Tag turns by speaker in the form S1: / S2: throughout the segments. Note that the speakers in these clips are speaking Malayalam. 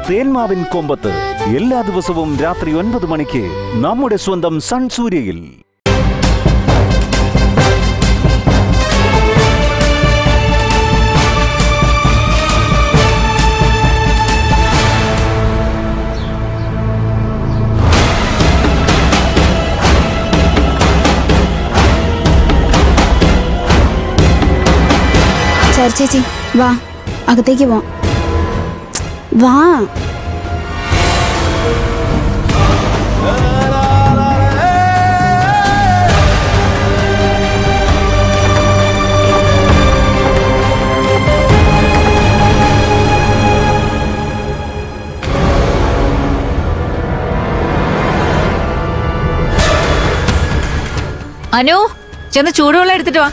S1: തേന്മാവിൻ കൊമ്പത്ത് എല്ലാ ദിവസവും രാത്രി 9 മണിക്ക് നമ്മുടെ സ്വന്തം സൺ സൂര്യയിൽ.
S2: ചേച്ചി വാ, അകത്തേക്ക് പോ. വാ.
S3: അനു, ചെന്ന് ചൂടുവെള്ളം എടുത്തിട്ട് വാ.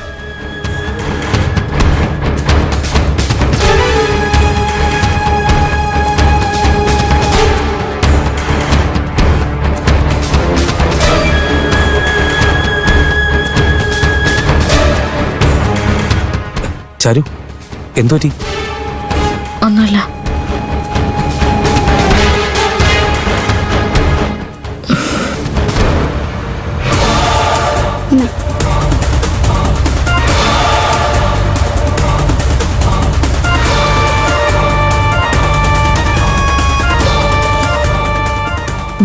S4: ചാരു, എന്തോ പറ്റി?
S3: ഒന്നുമില്ല.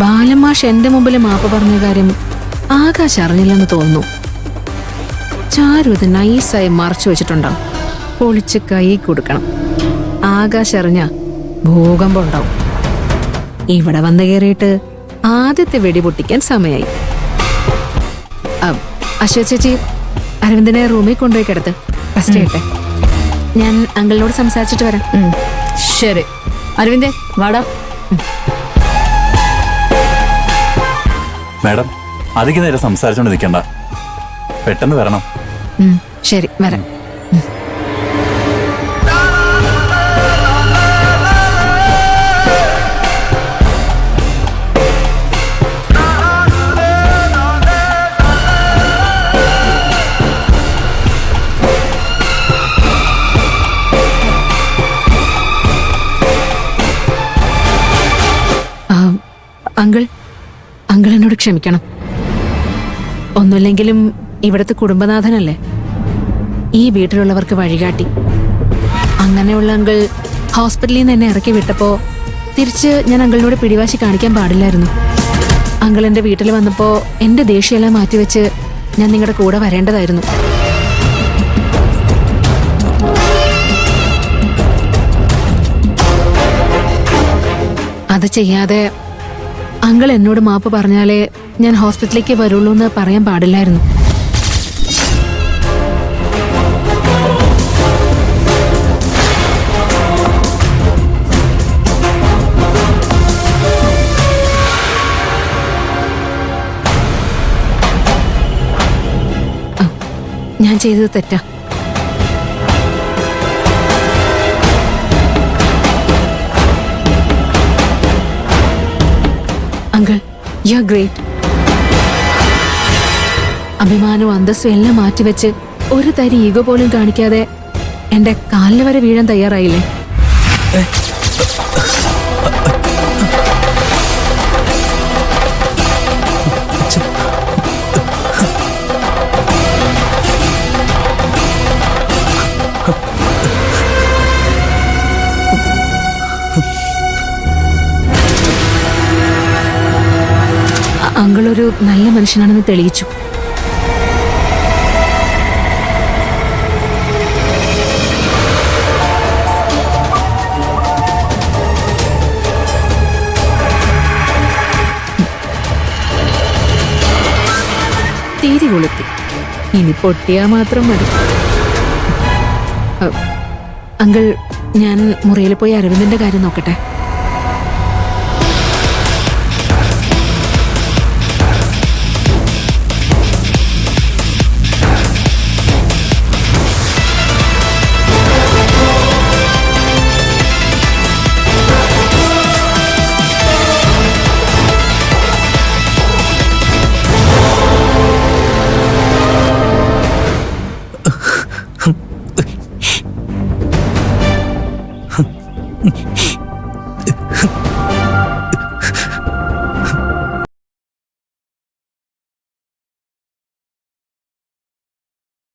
S3: ബാലമാഷ് എന്റെ മുമ്പിൽ മാപ്പ് പറഞ്ഞ കാര്യം ആകാശ് അറിഞ്ഞില്ലെന്ന് തോന്നുന്നു. ചാരു ഇത് നൈസായി മറച്ചു വെച്ചിട്ടുണ്ടാവും. പൊളിച്ച് കൈ കൊടുക്കണം. ആകാശ് അറിഞ്ഞ ഭൂകമ്പം ഉണ്ടാവും. ഇവിടെ വന്ന് കയറിയിട്ട് ആദ്യത്തെ വെടി പൊട്ടിക്കാൻ സമയായി. അശ്വതി ചേച്ചി, അരവിന്ദനെ റൂമിൽ കൊണ്ടുപോയി കിടത്ത് റെസ്റ്റ് ചെയ്യട്ടെ. ഞാൻ അങ്കിളിനോട് സംസാരിച്ചിട്ട് വരാം.
S5: ശരി. അരവിന്ദേ, വാടാ.
S4: മാഡം, അധികം നേരം സംസാരിച്ചോണ്ട് നിൽക്കണ്ട, പെട്ടെന്ന് വരണം.
S3: ശരി, വരാം. അങ്കിൾ എന്നോട് ക്ഷമിക്കണം. ഒന്നുമില്ലെങ്കിലും ഇവിടുത്തെ കുടുംബനാഥനല്ലേ, ഈ വീട്ടിലുള്ളവർക്ക് വഴികാട്ടി. അങ്ങനെയുള്ള അങ്കിൾ ഹോസ്പിറ്റലിൽ നിന്ന് എന്നെ ഇറക്കി വിട്ടപ്പോ തിരിച്ച് ഞാൻ അങ്കിളിനോട് പിടിവാശി കാണിക്കാൻ പാടില്ലായിരുന്നു. അങ്കിൾ എന്റെ വീട്ടിൽ വന്നപ്പോ എന്റെ ദേഷ്യമെല്ലാം മാറ്റിവെച്ച് ഞാൻ നിങ്ങളുടെ കൂടെ വരേണ്ടതായിരുന്നു. അത് ചെയ്യാതെ അങ്കിൾ എന്നോട് മാപ്പ് പറഞ്ഞാലേ ഞാൻ ഹോസ്പിറ്റലിലേക്ക് വരുള്ളൂ എന്ന് പറയാൻ പാടില്ലായിരുന്നു. ഞാൻ ചെയ്തത് തെറ്റാ. Uncle, you are great. അഭിമാനവും അന്തസ്സും എല്ലാം മാറ്റിവെച്ച് ഒരു തരി ഈഗോ പോലും കാണിക്കാതെ എന്റെ കാലിന് വരെ വീഴാൻ തയ്യാറായില്ലേ? അങ്കിൾ ഒരു നല്ല മനുഷ്യനാണെന്ന് തെളിയിച്ചു. തീരി കൊളുത്തി, ഇനി പൊട്ടിയാ മാത്രം മതി. അങ്കിൾ, ഞാൻ മുറിയിൽ പോയി അരവിന്ദന്റെ കാര്യം നോക്കട്ടെ.
S6: പോവാം